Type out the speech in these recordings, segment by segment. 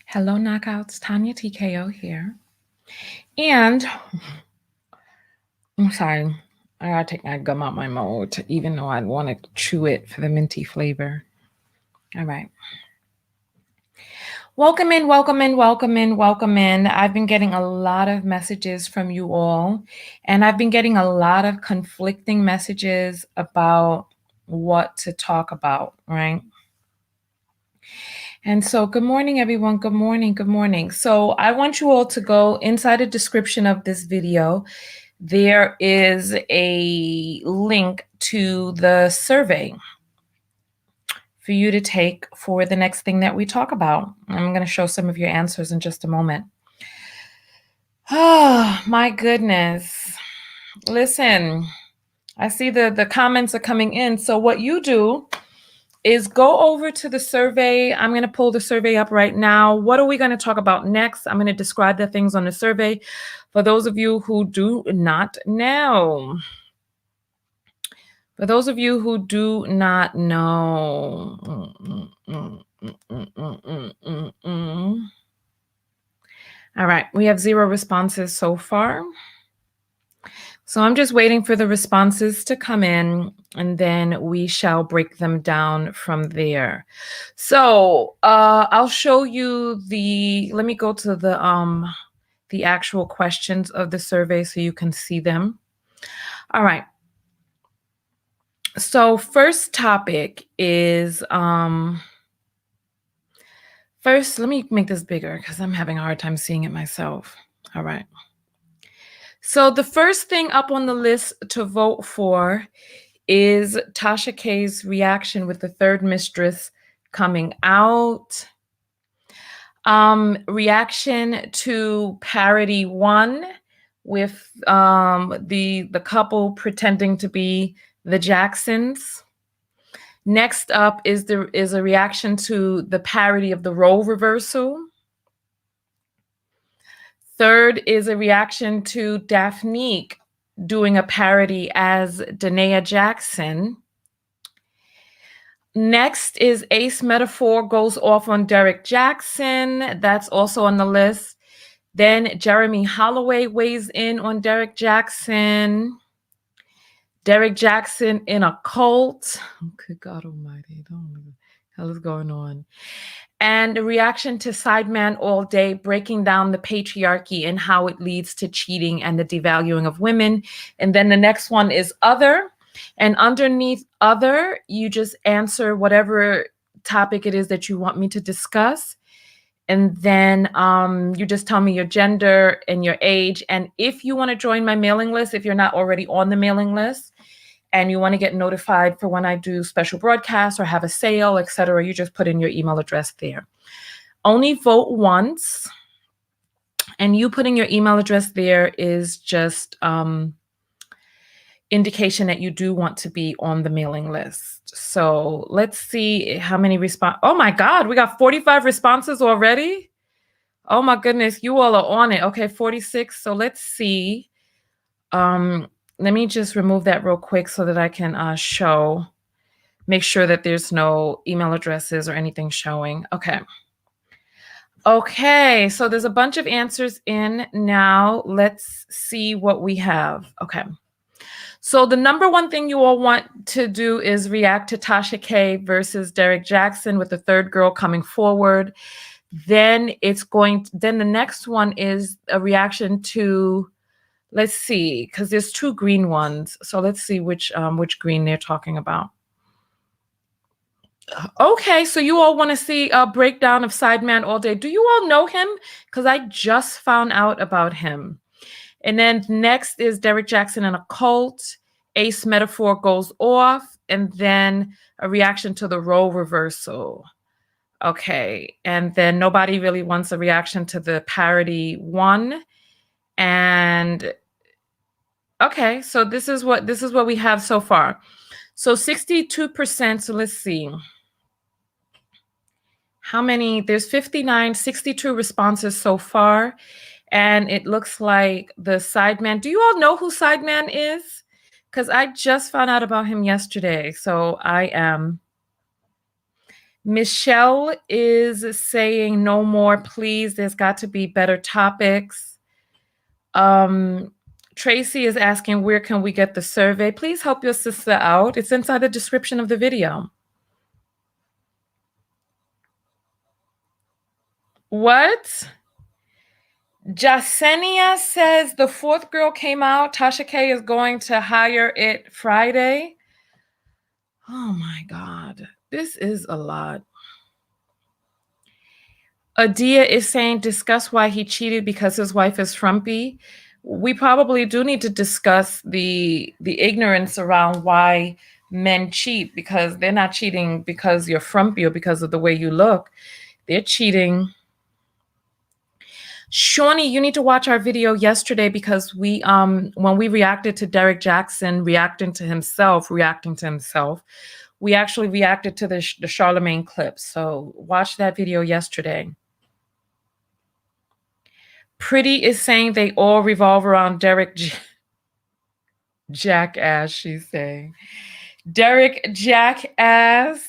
Hello, Knockouts. Tanya TKO here. And I'm sorry, I gotta take my gum out my mouth, even though I'd want to chew it for the minty flavor. All right. Welcome in, welcome in, welcome in, welcome in. I've been getting a lot of messages from you all, and I've been getting a lot of conflicting messages about what to talk about, right? And so, good morning, everyone. Good morning. Good morning. So, I want you all to go inside the description of this video. There is a link to the survey for you to take for the next thing that we talk about. I'm going to show some of your answers in just a moment. Oh, my goodness. Listen, I see the comments are coming in. So, what you do is go over to the survey. I'm going to pull the survey up right now. What are we going to talk about next? I'm going to describe the things on the survey for those of you who do not know. For those of you who do not know. All right, we have 0 responses so far. So I'm just waiting for the responses to come in, and then we shall break them down from there. So I'll show you let me go to the actual questions of the survey so you can see them. All right. So first topic is, first, let me make this bigger because I'm having a hard time seeing it myself. All right. So the first thing up on the list to vote for is Tasha K's reaction with the third mistress coming out. Reaction to parody 1 with the couple pretending to be the Jacksons. Next up is a reaction to the parody of the role reversal. Third is a reaction to Daphne doing a parody as Danae Jackson. Next is Ace Metaphor goes off on Derek Jackson. That's also on the list. Then Jeremy Holloway weighs in on Derek Jackson. Derek Jackson in a cult. Good God almighty. What the hell is going on? And a reaction to Sideman All Day, breaking down the patriarchy and how it leads to cheating and the devaluing of women. And then the next one is Other. And underneath Other, you just answer whatever topic it is that you want me to discuss. And then you just tell me your gender and your age. And if you want to join my mailing list, if you're not already on the mailing list, and you want to get notified for when I do special broadcasts or have a sale, etc., you just put in your email address there. Only vote once. And you putting your email address there is just indication that you do want to be on the mailing list. So let's see how many response. Oh my God, we got 45 responses already. Oh my goodness, you all are on it. Okay, 46. So let's see. Let me just remove that real quick so that I can make sure that there's no email addresses or anything showing. Okay. Okay, so there's a bunch of answers in now. Let's see what we have. Okay. So the number one thing you all want to do is react to Tasha K versus Derek Jackson with the third girl coming forward. Then the next one is a reaction to, let's see, because there's 2 green ones. So let's see which green they're talking about. Okay, so you all want to see a breakdown of Sideman All Day. Do you all know him? Because I just found out about him. And then next is Derek Jackson in a cult. Ace Metaphor goes off. And then a reaction to the role reversal. Okay, and then nobody really wants a reaction to the parody 1. And okay, so this is what we have so far. So 62%. So let's see. How many? There's 59, 62 responses so far. And it looks like the Sideman. Do you all know who Sideman is? Because I just found out about him yesterday. So I am Michelle is saying no more, please. There's got to be better topics. Tracy is asking, where can we get the survey? Please help your sister out. It's inside the description of the video. What? Jasenia says the fourth girl came out. Tasha K is going to hire it Friday. Oh my God. This is a lot. Adia is saying, discuss why he cheated because his wife is frumpy. We probably do need to discuss the ignorance around why men cheat, because they're not cheating because you're frumpy or because of the way you look. They're cheating. Shawnee, you need to watch our video yesterday, because we when we reacted to Derek Jackson reacting to himself, we actually reacted to the Charlemagne clip. So watch that video yesterday. Pretty is saying they all revolve around Derek Jackass, she's saying. Derek Jackass.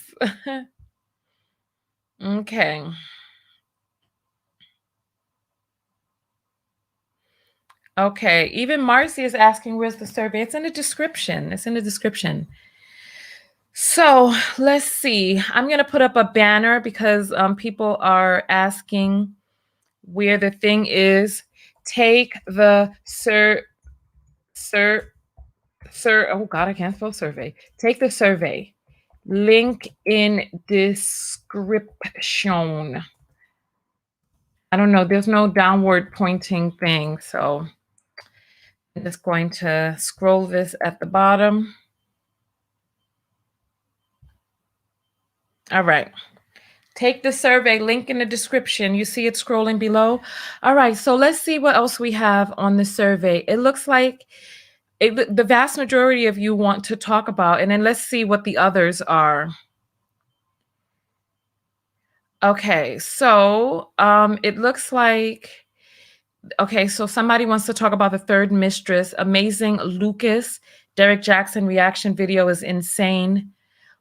Okay. Okay. Even Marcy is asking, where's the survey? It's in the description. It's in the description. So let's see. I'm going to put up a banner because people are asking where the thing is. Take the oh God, I can't spell survey. Take the survey. Link in description. I don't know. There's no downward pointing thing. So I'm just going to scroll this at the bottom. All right. Take the survey, link in the description. You see it scrolling below. All right. So let's see what else we have on the survey. It looks like the vast majority of you want to talk about, and then let's see what the others are. Okay. So it looks like, okay, so somebody wants to talk about the third mistress. Amazing Lucas. Derek Jackson reaction video is insane.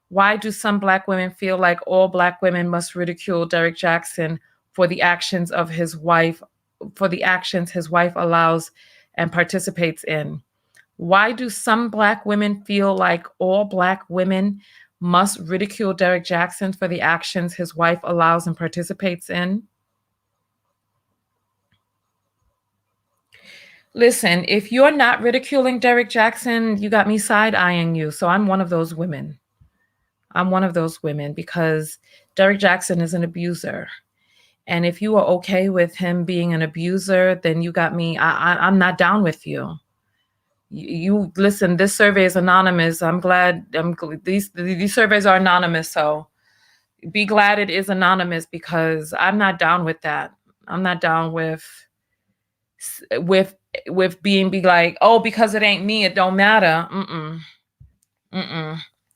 Why do some Black women feel like all Black women must ridicule Derek Jackson for the actions of his wife, for the actions his wife allows and participates in? Why do some Black women feel like all Black women must ridicule Derek Jackson for the actions his wife allows and participates in? Listen, if you're not ridiculing Derek Jackson, you got me side-eyeing you. So I'm one of those women. I'm one of those women, because Derek Jackson is an abuser. And if you are okay with him being an abuser, then you got me. I'm not down with you. You listen, this survey is anonymous. I'm glad these surveys are anonymous. So be glad it is anonymous, because I'm not down with that. I'm not down with being like, oh, because it ain't me, it don't matter.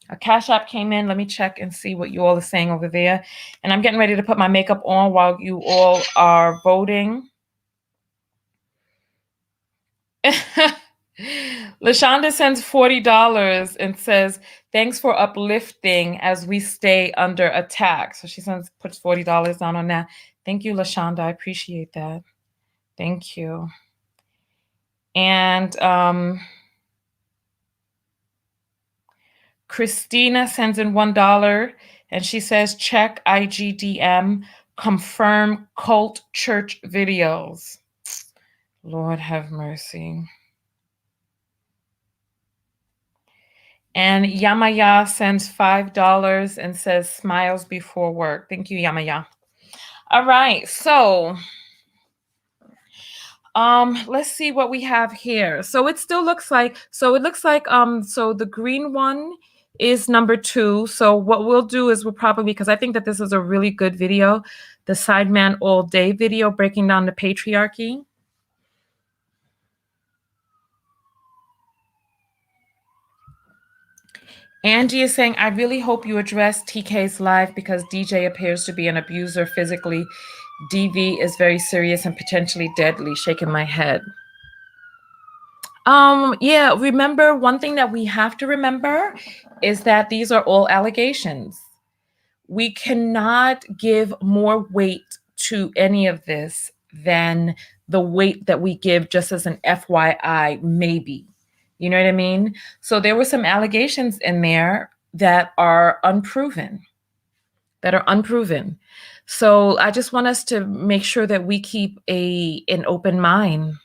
A Cash App came in. Let me check and see what you all are saying over there. And I'm getting ready to put my makeup on while you all are voting. LaShonda sends $40 and says, thanks for uplifting as we stay under attack. So she puts $40 down on that. Thank you, LaShonda. I appreciate that. Thank you. And Christina sends in $1 and she says, check IGDM, confirm cult church videos. Lord have mercy. And Yamaya sends $5 and says, smiles before work. Thank you, Yamaya. All right, so let's see what we have here. So it still looks like, so the green one is number 2. So what we'll do is we'll probably, because I think that this is a really good video, the Sideman All Day video breaking down the patriarchy. Angie is saying, I really hope you address TK's live because DJ appears to be an abuser physically. DV is very serious and potentially deadly. Shaking my head. Yeah, remember, one thing that we have to remember is that these are all allegations. We cannot give more weight to any of this than the weight that we give just as an FYI, maybe. You know what I mean? So there were some allegations in there that are unproven, So I just want us to make sure that we keep an open mind.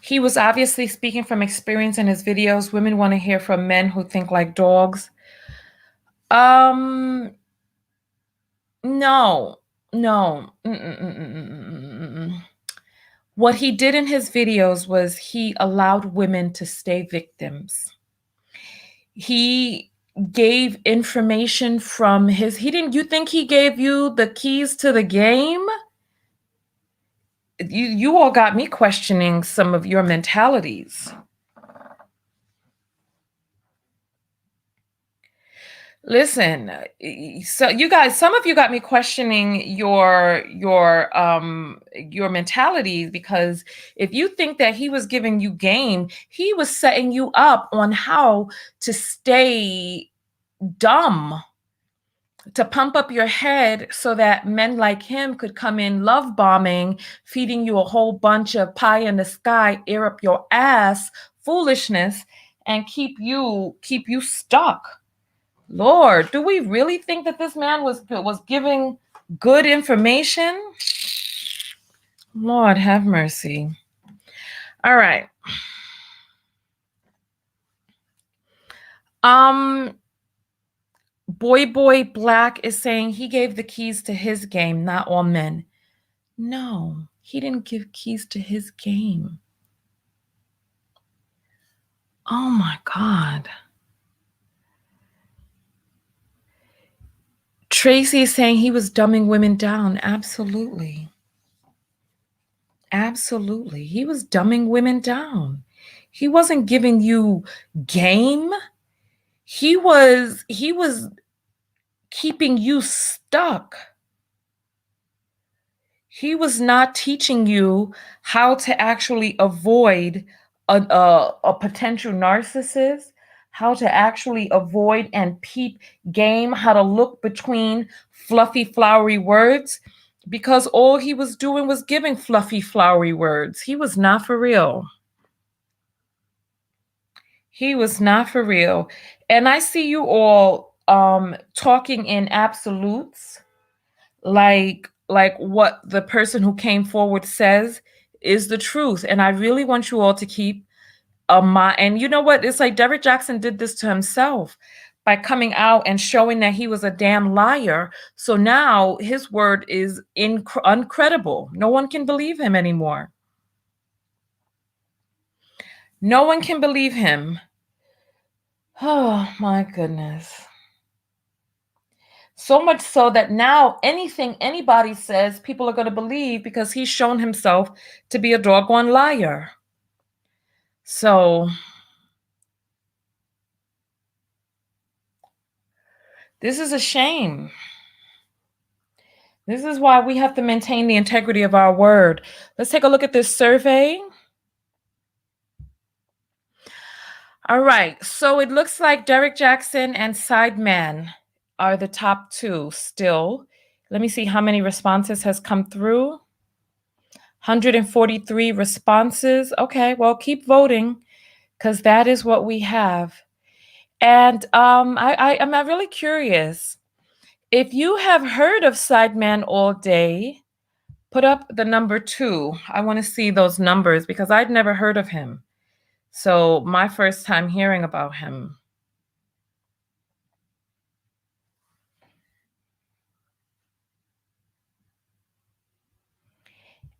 He was obviously speaking from experience in his videos. Women want to hear from men who think like dogs. No, no. What he did in his videos was he allowed women to stay victims. He gave information from you think he gave you the keys to the game? You all got me questioning some of your mentalities. Listen, so you guys, some of you got me questioning your mentalities, because if you think that he was giving you game, he was setting you up on how to stay dumb, to pump up your head so that men like him could come in love bombing, feeding you a whole bunch of pie in the sky, air up your ass foolishness, and keep you stuck. Lord, do we really think that this man was giving good information? Lord have mercy. All right. Boy Black is saying he gave the keys to his game, not all men. No, he didn't give keys to his game. Oh my God. Tracy is saying he was dumbing women down. Absolutely. Absolutely. He was dumbing women down. He wasn't giving you game. He was keeping you stuck. He was not teaching you how to actually avoid a potential narcissist, how to actually avoid and peep game, how to look between fluffy, flowery words, because all he was doing was giving fluffy, flowery words. He was not for real. He was not for real. And I see you all talking in absolutes, like what the person who came forward says is the truth. And I really want you all to keep a mind. And you know what? It's like Derek Jackson did this to himself by coming out and showing that he was a damn liar. So now his word is uncredible. No one can believe him anymore. No one can believe him. Oh my goodness. So much so that now anything anybody says, people are going to believe, because he's shown himself to be a doggone liar. So this is a shame. This is why we have to maintain the integrity of our word. Let's take a look at this survey. All right. So it looks like Derek Jackson and Sideman are the top two still. Let me see how many responses has come through. 143 responses. Okay, well, keep voting, because that is what we have. And I'm really curious. If you have heard of Sideman all day, put up the number 2. I want to see those numbers, because I'd never heard of him. So my first time hearing about him.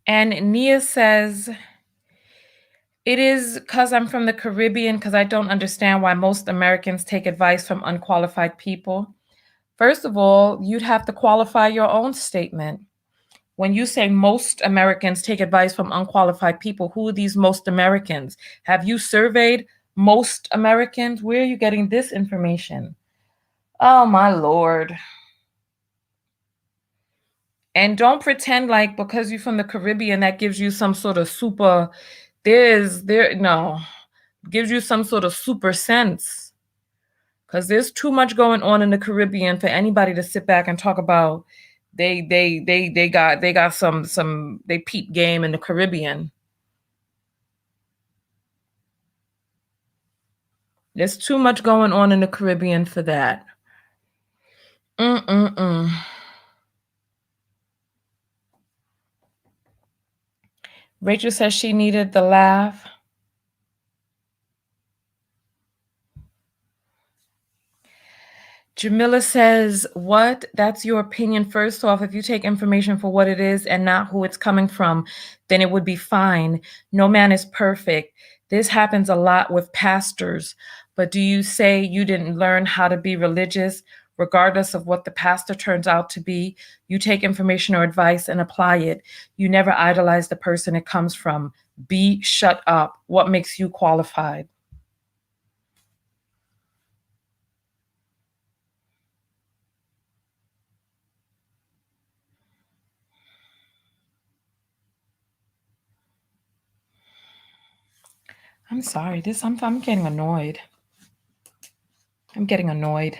And Nia says, it is because I'm from the Caribbean, because I don't understand why most Americans take advice from unqualified people. First of all, you'd have to qualify your own statement. When you say most Americans take advice from unqualified people, who are these most Americans? Have you surveyed most Americans? Where are you getting this information? Oh, my Lord. And don't pretend like because you're from the Caribbean, that gives you some sort of gives you some sort of super sense. because there's too much going on in the Caribbean for anybody to sit back and talk about they got some they peep game in the Caribbean. There's too much going on in the Caribbean for that. Rachel says she needed the laugh. Jamila says, what? That's your opinion. First off, if you take information for what it is and not who it's coming from, then it would be fine. No man is perfect. This happens a lot with pastors. But do you say you didn't learn how to be religious? Regardless of what the pastor turns out to be, you take information or advice and apply it. You never idolize the person it comes from. Be shut up. What makes you qualified? I'm sorry. I'm getting annoyed. I'm getting annoyed.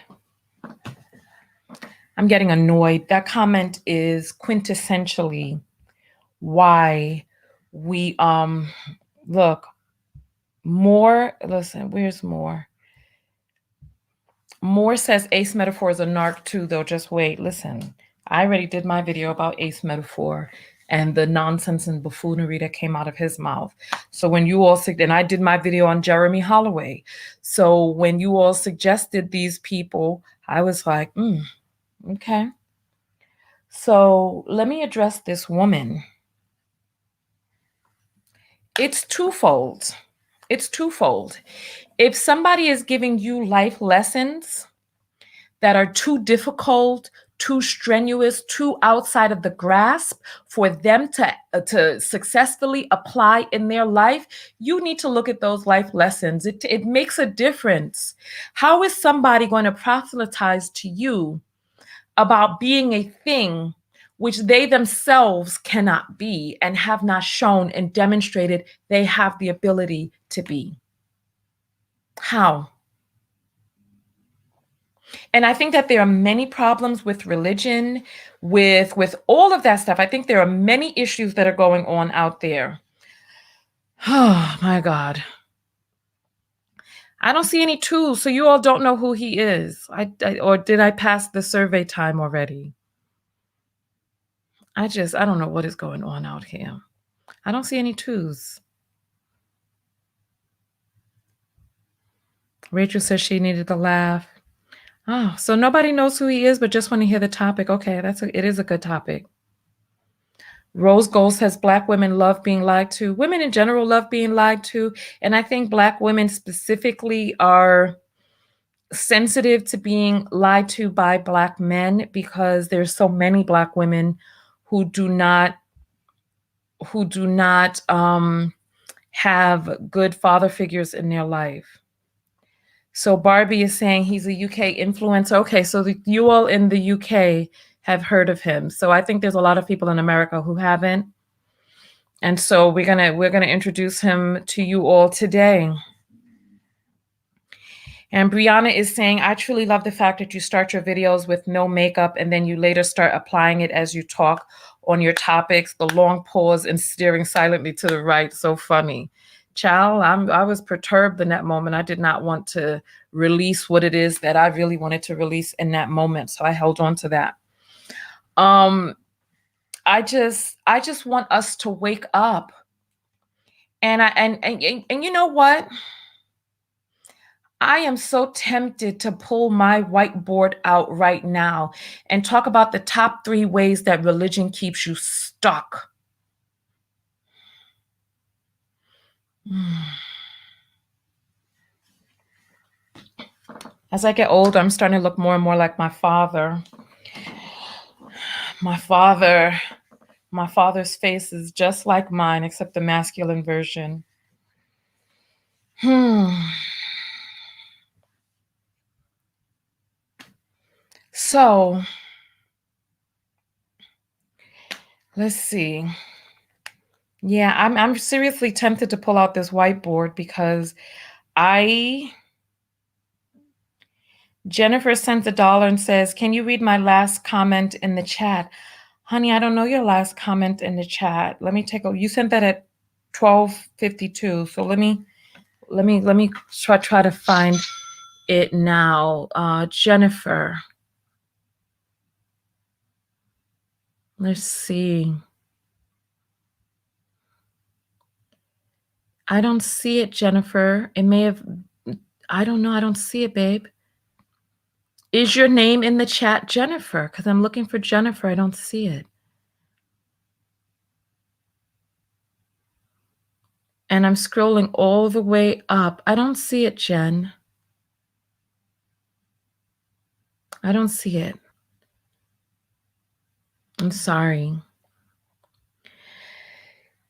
That comment is quintessentially why we look, more, listen, where's more? More says Ace Metaphor is a narc too, though. Just wait, listen. I already did my video about Ace Metaphor and the nonsense and buffoonery that came out of his mouth. So when you all and I did my video on Jeremy Holloway. So when you all suggested these people, I was like, okay. So let me address this woman. It's twofold. If somebody is giving you life lessons that are too difficult, too strenuous, too outside of the grasp for them to successfully apply in their life, you need to look at those life lessons. It makes a difference. How is somebody going to proselytize to you about being a thing which they themselves cannot be and have not shown and demonstrated they have the ability to be? How? And I think that there are many problems with religion, with all of that stuff. I think there are many issues that are going on out there. Oh my God. I don't see any tools, so you all don't know who he is. Or did I pass the survey time already? I don't know what is going on out here. I don't see any twos. Rachel says she needed to laugh. Oh, so nobody knows who he is, but just want to hear the topic. Okay, it is a good topic. Rose Gold says Black women love being lied to. Women in general love being lied to. And I think Black women specifically are sensitive to being lied to by Black men because there's so many Black women who do not have good father figures in their life. So Barbie is saying he's a UK influencer. Okay, so you all in the UK have heard of him. So I think there's a lot of people in America who haven't. And so we're gonna introduce him to you all today. And Brianna is saying, I truly love the fact that you start your videos with no makeup and then you later start applying it as you talk on your topics, the long pause and staring silently to the right. So funny. Child, I was perturbed in that moment. I did not want to release what it is that I really wanted to release in that moment. So I held on to that. I just want us to wake up. And you know what? I am so tempted to pull my whiteboard out right now and talk about the top 3 ways that religion keeps you stuck. As I get older, I'm starting to look more and more like my father. My father's face is just like mine, except the masculine version. So, let's see. Yeah, I'm seriously tempted to pull out this whiteboard because I Jennifer sends $1 and says, can you read my last comment in the chat? Honey, I don't know your last comment in the chat. Let me take a, you sent that at 12:52. So let me try to find it now. Jennifer. Let's see. I don't see it, Jennifer. It may have, I don't know. I don't see it, babe. Is your name in the chat, Jennifer? Because I'm looking for Jennifer. I don't see it. And I'm scrolling all the way up. I don't see it, Jen. I don't see it. I'm sorry.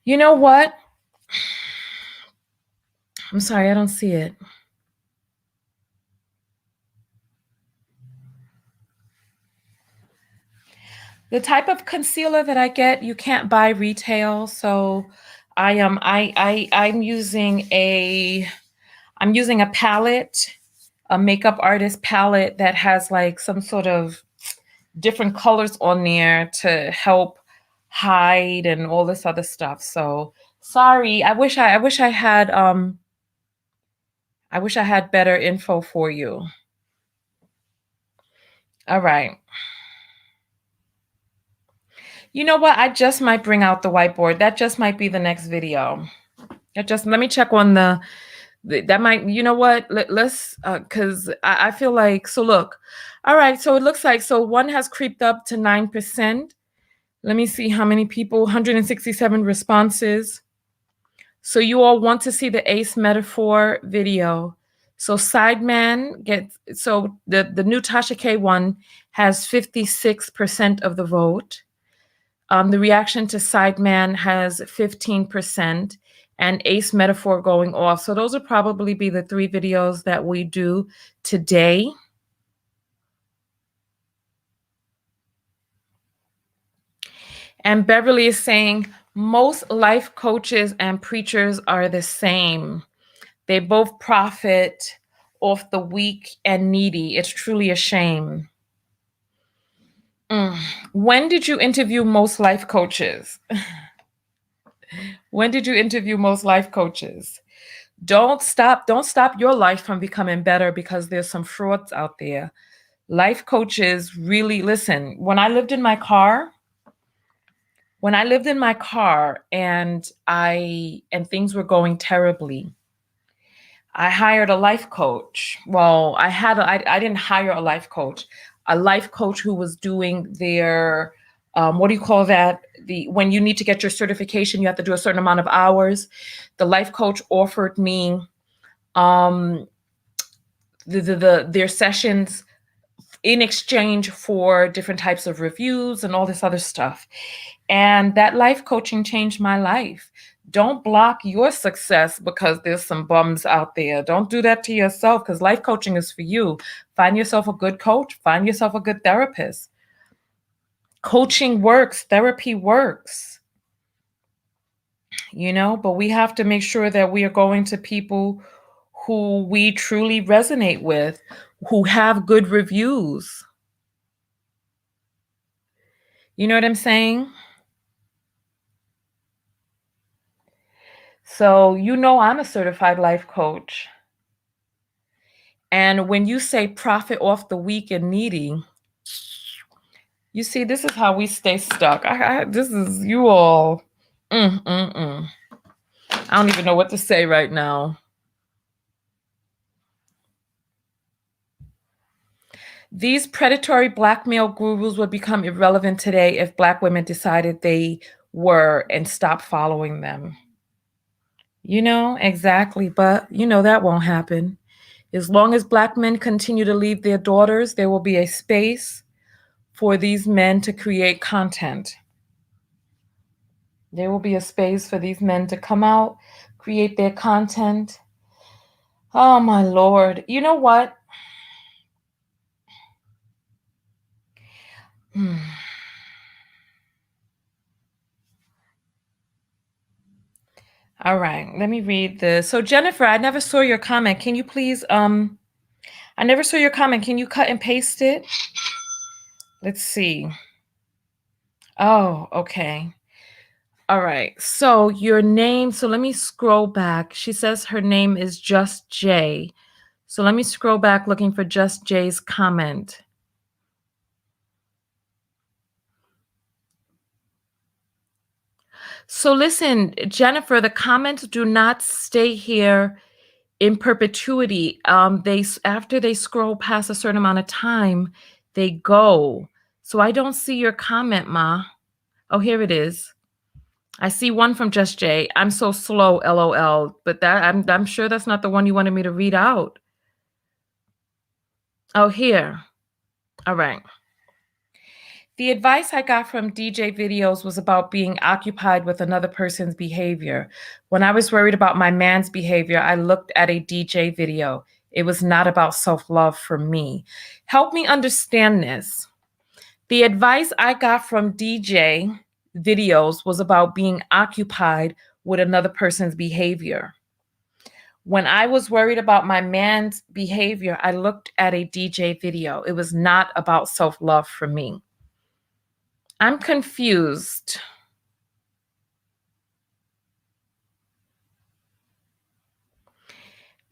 You know what? I'm sorry. I don't see it. The type of concealer that I get, you can't buy retail. So I'm using a palette, a makeup artist palette that has like some sort of different colors on there to help hide and all this other stuff. So sorry. I wish I had better info for you. All right. You know what? I just might bring out the whiteboard. That just might be the next video. Let me check on that might, you know what? Let's, cause I feel like, so look, all right. So it looks like, so one has creeped up to 9%. Let me see how many people, 167 responses. So you all want to see the ACE metaphor video. So Sideman so the new Tasha K one has 56% of the vote. The reaction to Sideman has 15% and ACE metaphor going off. So those will probably be the 3 videos that we do today. And Beverly is saying, most life coaches and preachers are the same. They both profit off the weak and needy. It's truly a shame. When did you interview most life coaches? When did you interview most life coaches? Don't stop your life from becoming better because there's some frauds out there. Life coaches really, listen, when I lived in my car and things were going terribly, I hired a life coach. Well, I didn't hire a life coach who was doing their, what do you call that? When you need to get your certification, you have to do a certain amount of hours. The life coach offered me their sessions in exchange for different types of reviews and all this other stuff. And that life coaching changed my life. Don't block your success because there's some bums out there. Don't do that to yourself, because life coaching is for you. Find yourself a good coach. Find yourself a good therapist. Coaching works. Therapy works. But we have to make sure that we are going to people who we truly resonate with, who have good reviews. You know what I'm saying? So, I'm a certified life coach. And when you say profit off the weak and needy, you see, this is how we stay stuck. This is you all. I don't even know what to say right now. These predatory blackmail gurus would become irrelevant today if Black women decided they were and stopped following them. Exactly. But, that won't happen. As long as Black men continue to leave their daughters, there will be a space for these men to create content. There will be a space for these men to come out, create their content. Oh, my Lord. You know what? All right, let me read this. So Jennifer, I never saw your comment. Can you please, I I never saw your comment. Can you cut and paste it? Let's see. Oh, okay. All right. So your name, so let me scroll back. She says her name is Just Jay. So let me scroll back looking for Just Jay's comment. So listen, Jennifer, the comments do not stay here in perpetuity. They after they scroll past a certain amount of time, they go. So I don't see your comment, Ma. Oh, here it is. I see one from Just Jay. I'm so slow, LOL. But that I'm sure that's not the one you wanted me to read out. Oh, here. All right. The advice I got from DJ videos was about being occupied with another person's behavior. When I was worried about my man's behavior, I looked at a DJ video. It was not about self-love for me. Help me understand this. The advice I got from DJ videos was about being occupied with another person's behavior. When I was worried about my man's behavior, I looked at a DJ video. It was not about self-love for me. I'm confused.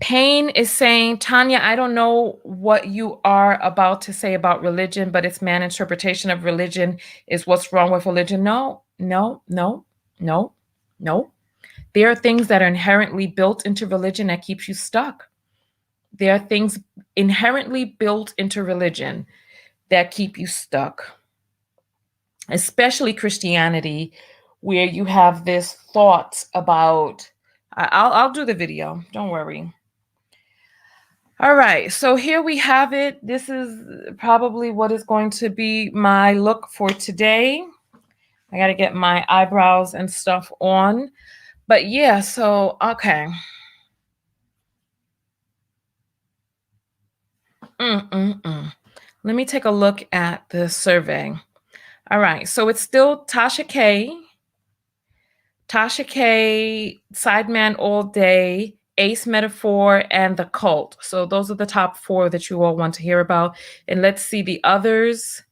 Payne is saying, Tanya, I don't know what you are about to say about religion, but its man interpretation of religion is what's wrong with religion. No, no, no, no, no. There are things that are inherently built into religion that keeps you stuck. There are things inherently built into religion that keep you stuck, especially Christianity, where you have this thought about, I'll do the video, don't worry. All right, so here we have it. This is probably what is going to be my look for today. I got to get my eyebrows and stuff on. But yeah, so, okay. Let me take a look at the survey. All right, so it's still Tasha K, Sideman All Day, Ace Metaphor, and The Cult. So those are the top 4 that you all want to hear about. And let's see the others.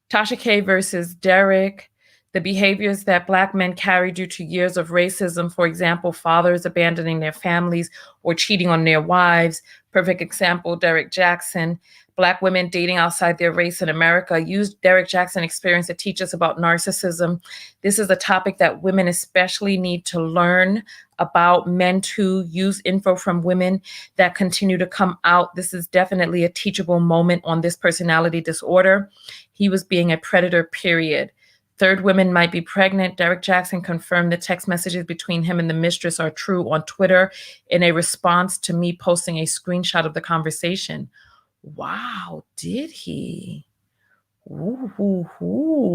Tasha K versus Derek. The behaviors that Black men carry due to years of racism, for example, fathers abandoning their families or cheating on their wives. Perfect example, Derek Jackson. Black women dating outside their race in America. Use Derek Jackson experience to teach us about narcissism. This is a topic that women especially need to learn about. Men too. Use info from women that continue to come out. This is definitely a teachable moment on this personality disorder. He was being a predator, period. Third women might be pregnant. Derek Jackson confirmed the text messages between him and the mistress are true on Twitter in a response to me posting a screenshot of the conversation. Wow, did he? Ooh, ooh, ooh.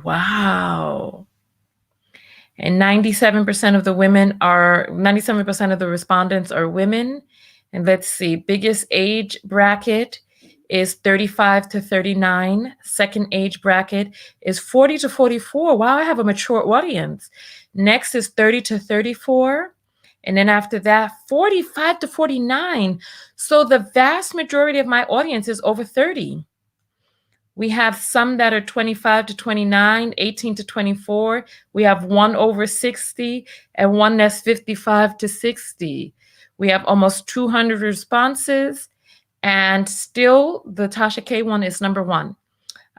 Wow. And 97% of the 97% of the respondents are women. And let's see, biggest age bracket is 35 to 39. Second age bracket is 40 to 44. Wow, I have a mature audience. Next is 30 to 34. And then after that, 45 to 49. So the vast majority of my audience is over 30. We have some that are 25 to 29, 18 to 24. We have one over 60 and one that's 55 to 60. We have almost 200 responses, and still the Tasha K one is number 1.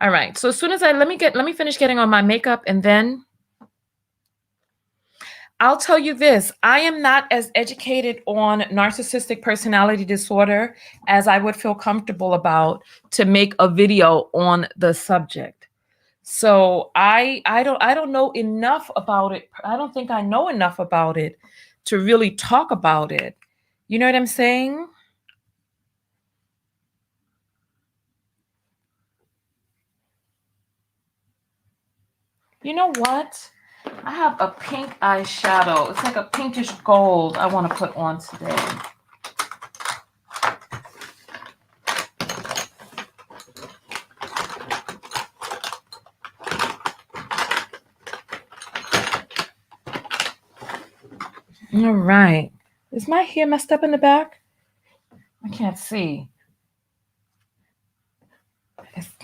All right. So as soon as let me finish getting on my makeup, and then I'll tell you this. I am not as educated on narcissistic personality disorder as I would feel comfortable about to make a video on the subject. So I don't know enough about it. I don't think I know enough about it to really talk about it. You know what I'm saying? You know what? I have a pink eyeshadow. It's like a pinkish gold I want to put on today. All right. Is my hair messed up in the back? I can't see.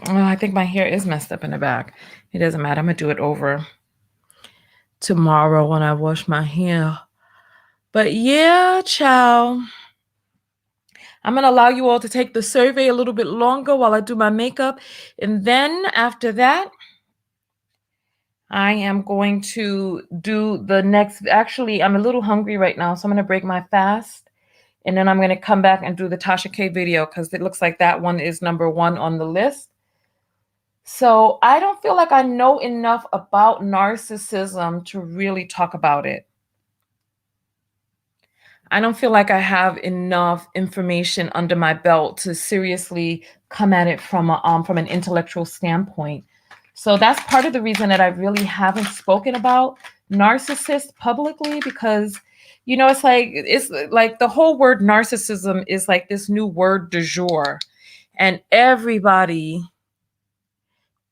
I think my hair is messed up in the back. It doesn't matter. I'm going to do it over tomorrow when I wash my hair. But yeah, child. I'm going to allow you all to take the survey a little bit longer while I do my makeup. And then after that, I am going to do the next. Actually, I'm a little hungry right now, so I'm going to break my fast. And then I'm going to come back and do the Tasha K video because it looks like that one is #1 on the list. So I don't feel like I know enough about narcissism to really talk about it. I don't feel like I have enough information under my belt to seriously come at it from an intellectual standpoint. So that's part of the reason that I really haven't spoken about narcissists publicly, because it's like the whole word narcissism is like this new word du jour, and everybody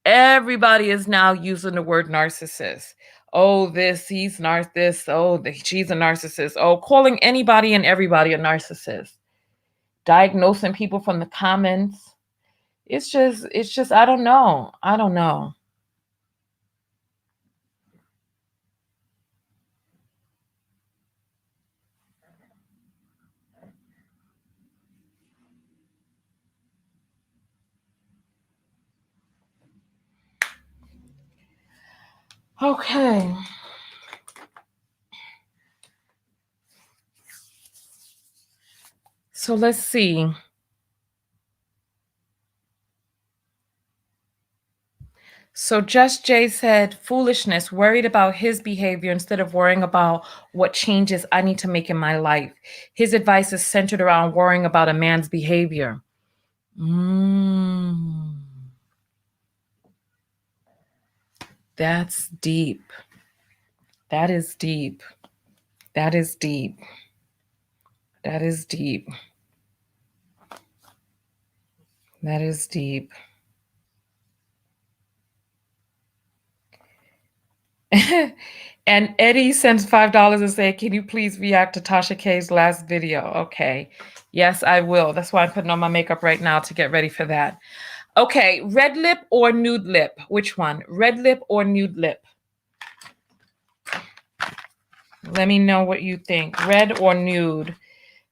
is now using the word narcissist. Oh, he's narcissist. Oh, she's a narcissist. Oh, calling anybody and everybody a narcissist. Diagnosing people from the comments. It's just, I don't know. Okay. So let's see. So Just Jay said, foolishness, worried about his behavior instead of worrying about what changes I need to make in my life. His advice is centered around worrying about a man's behavior. That's deep. That is deep. That is deep. That is deep. That is deep. And Eddie sends $5 and say, can you please react to Tasha K's last video? Okay. Yes, I will. That's why I'm putting on my makeup right now to get ready for that. Okay. Red lip or nude lip? Which one? Red lip or nude lip? Let me know what you think. Red or nude?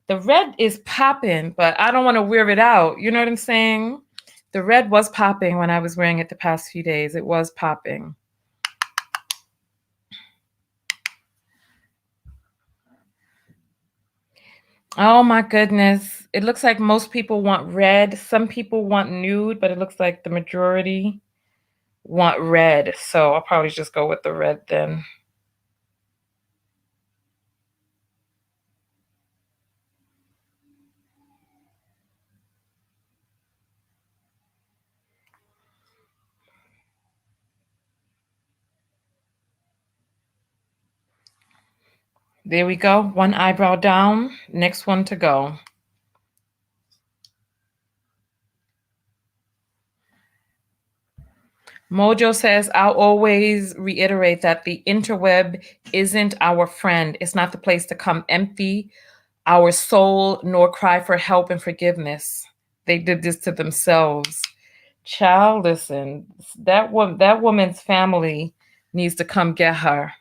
The red is popping, but I don't want to wear it out. You know what I'm saying? The red was popping when I was wearing it the past few days. It was popping. Oh my goodness. It looks like most people want red. Some people want nude, but it looks like the majority want red. So I'll probably just go with the red then. There we go. One eyebrow down. Next one to go. Mojo says, I'll always reiterate that the interweb isn't our friend. It's not the place to come empty our soul nor cry for help and forgiveness. They did this to themselves. Child, listen, that woman's family needs to come get her.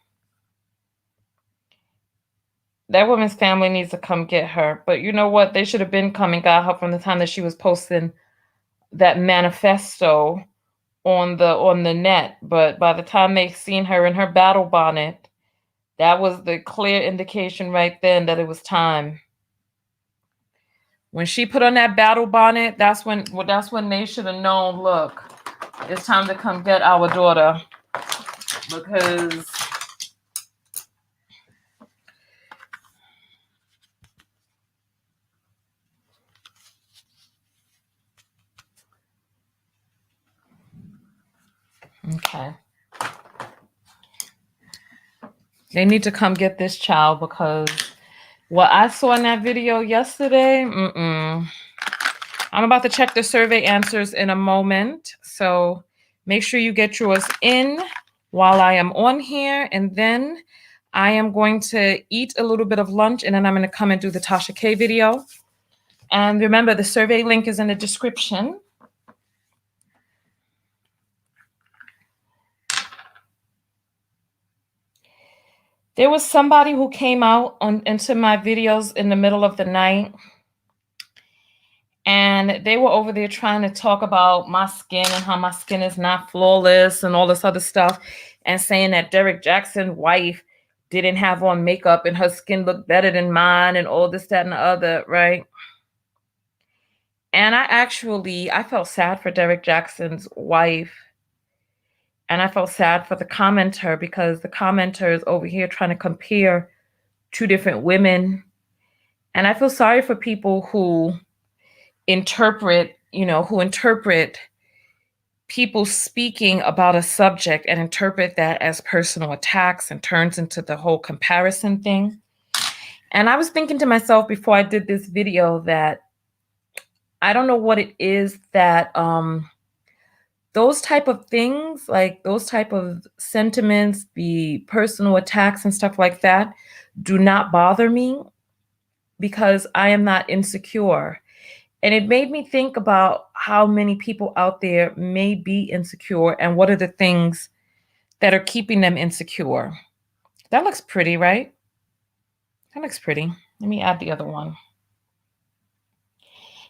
That woman's family needs to come get her. But you know what? They should have been coming got her from the time that she was posting that manifesto on the net. But by the time they seen her in her battle bonnet, that was the clear indication right then that it was time. When she put on that battle bonnet, that's when they should have known, look, it's time to come get our daughter. Because okay. They need to come get this child, because what I saw in that video yesterday, I'm about to check the survey answers in a moment. So make sure you get yours in while I am on here. And then I am going to eat a little bit of lunch, and then I'm going to come and do the Tasha K video. And remember, the survey link is in the description. There was somebody who came out into my videos in the middle of the night, and they were over there trying to talk about my skin and how my skin is not flawless and all this other stuff, and saying that Derek Jackson's wife didn't have on makeup and her skin looked better than mine and all this, that, and the other, right? And I felt sad for Derek Jackson's wife. And I felt sad for the commenter, because the commenter is over here trying to compare two different women. And I feel sorry for people who interpret people speaking about a subject and interpret that as personal attacks and turns into the whole comparison thing. And I was thinking to myself before I did this video that I don't know what it is that those type of things, like those type of sentiments, the personal attacks and stuff like that, do not bother me, because I am not insecure. And it made me think about how many people out there may be insecure and what are the things that are keeping them insecure. That looks pretty, right? That looks pretty. Let me add the other one.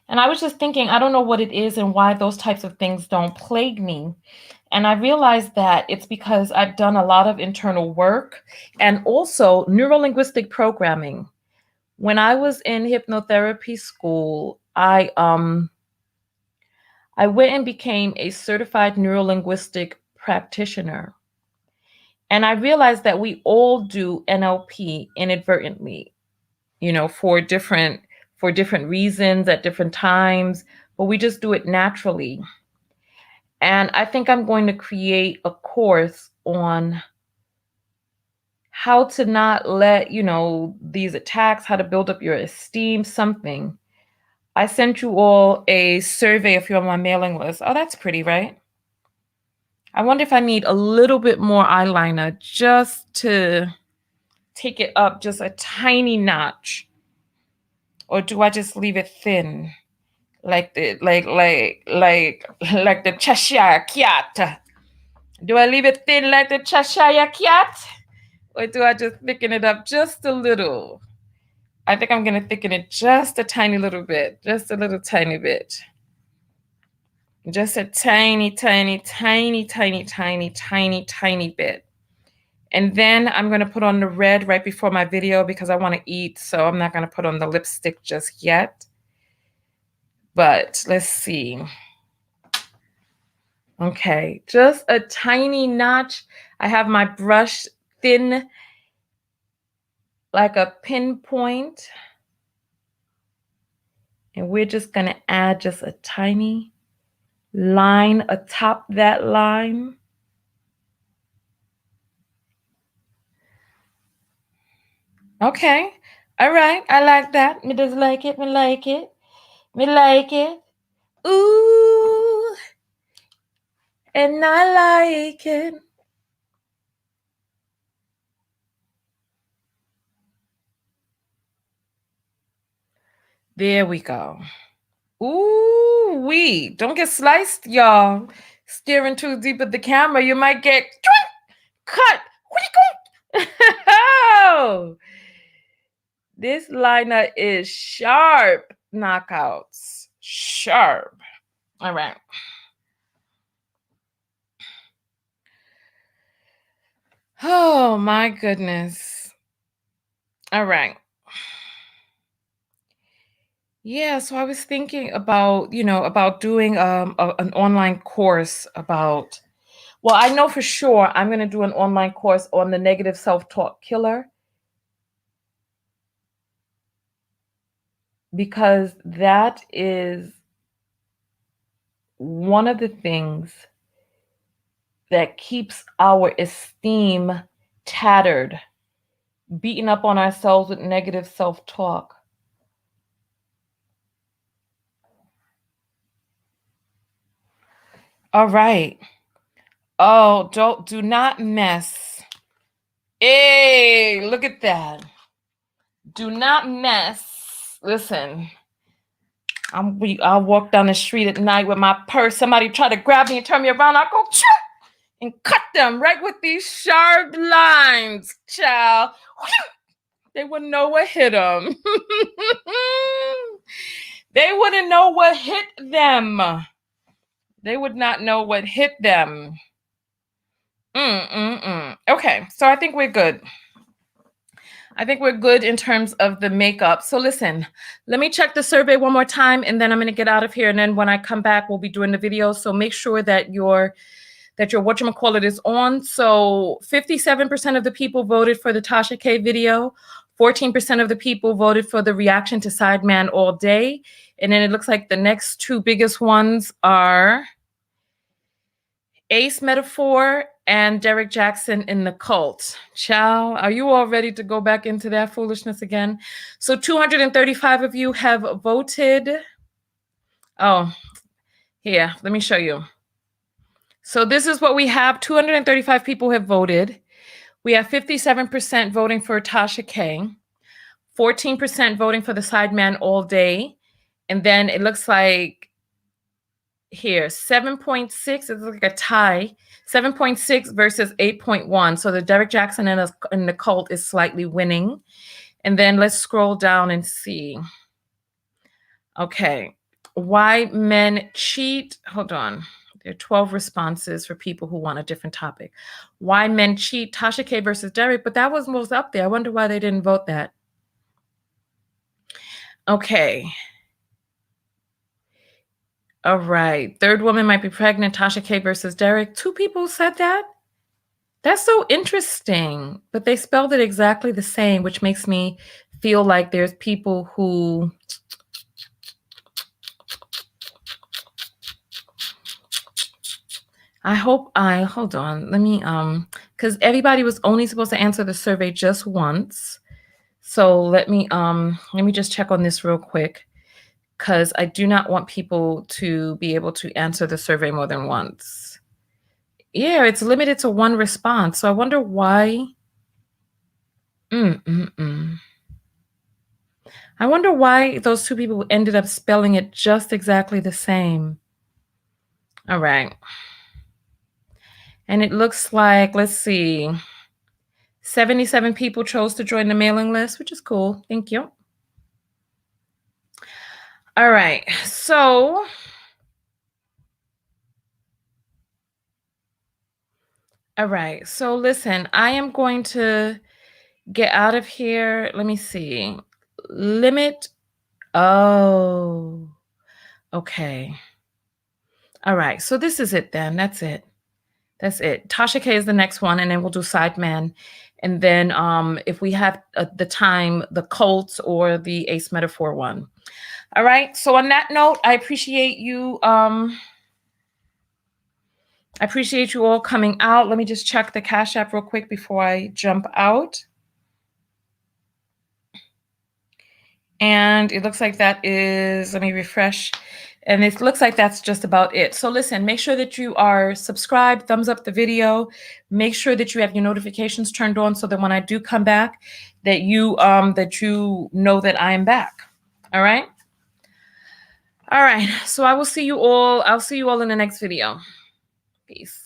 And I was just thinking, I don't know what it is and why those types of things don't plague me. And I realized that it's because I've done a lot of internal work and also neurolinguistic programming. When I was in hypnotherapy school, I went and became a certified neurolinguistic practitioner. And I realized that we all do NLP inadvertently, for different reasons at different times, but we just do it naturally. And I think I'm going to create a course on how to not let, these attacks, how to build up your esteem, something. I sent you all a survey if you're on my mailing list. Oh, that's pretty, right? I wonder if I need a little bit more eyeliner just to take it up just a tiny notch. Or do I just leave it thin? Like the Cheshire cat. Do I leave it thin like the Cheshire cat? Or do I just thicken it up just a little? I think I'm going to thicken it just a tiny little bit. Just a little tiny bit. Just a tiny, tiny, tiny, tiny, tiny, tiny, tiny bit. And then I'm going to put on the red right before my video because I want to eat. So I'm not going to put on the lipstick just yet. But let's see. Okay, just a tiny notch. I have my brush thin, like a pinpoint. And we're just going to add just a tiny line atop that line. Okay. All right. I like that. Me just like it. Me like it. Me like it. Ooh. And I like it. There we go. Ooh, don't get sliced, y'all. Staring too deep at the camera, you might get cut. Oh, this liner is sharp. Knockouts. Sharp. All right. Oh, my goodness. All right. Yeah, so I was thinking about, about doing an online course about, well, I know for sure I'm going to do an online course on the negative self-talk killer, because that is one of the things that keeps our esteem tattered, beating up on ourselves with negative self-talk. All right. Oh, do not mess. Hey, look at that. Do not mess. Listen. I'll walk down the street at night with my purse. Somebody try to grab me and turn me around. I'll go and cut them right with these sharp lines, child. They wouldn't know what hit them. They wouldn't know what hit them. They would not know what hit them. Okay, so I think we're good. I think we're good in terms of the makeup. So listen, let me check the survey one more time, and then I'm going to get out of here. And then when I come back, we'll be doing the video. So make sure that your whatchamacallit is on. So 57% of the people voted for the Tasha K video. 14% of the people voted for the reaction to Sideman All Day. And then it looks like the next two biggest ones are Ace Metaphor and Derek Jackson in the Cult. Chow, are you all ready to go back into that foolishness again? So 235 of you have voted. Oh, here, let me show you. So this is what we have. 235 people have voted. We have 57% voting for Tasha K, 14% voting for the Sideman All Day. And then it looks like here, 7.6 is like a tie. 7.6 versus 8.1. So the Derek Jackson and the Cult is slightly winning. And then let's scroll down and see. Okay. Why men cheat. Hold on. There are 12 responses for people who want a different topic. Why men cheat. Tasha K versus Derek. But that was most up there. I wonder why they didn't vote that. Okay. All right. Third woman might be pregnant. Tasha K versus Derek. 2 people said that. That's so interesting. But they spelled it exactly the same, which makes me feel like there's people who. Hold on. Let me, because everybody was only supposed to answer the survey just once. So let me just check on this real quick, because I do not want people to be able to answer the survey more than once. Yeah, it's limited to 1 response. So I wonder why. I wonder why those 2 people ended up spelling it just exactly the same. All right. And it looks like, let's see, 77 people chose to join the mailing list, which is cool. Thank you. All right. So listen, I am going to get out of here. Let me see. Limit. Oh, okay. All right. So this is it then. That's it. Tasha K is the next one, and then we'll do Sideman. And then if we have the time, the Colts or the Ace Metaphor one. All right. So on that note, I appreciate you. I appreciate you all coming out. Let me just check the Cash App real quick before I jump out. And it looks like that is, let me refresh. And it looks like that's just about it. So listen, make sure that you are subscribed, thumbs up the video. Make sure that you have your notifications turned on so that when I do come back, that you know that I am back. All right. All right. So I will see you all. I'll see you all in the next video. Peace.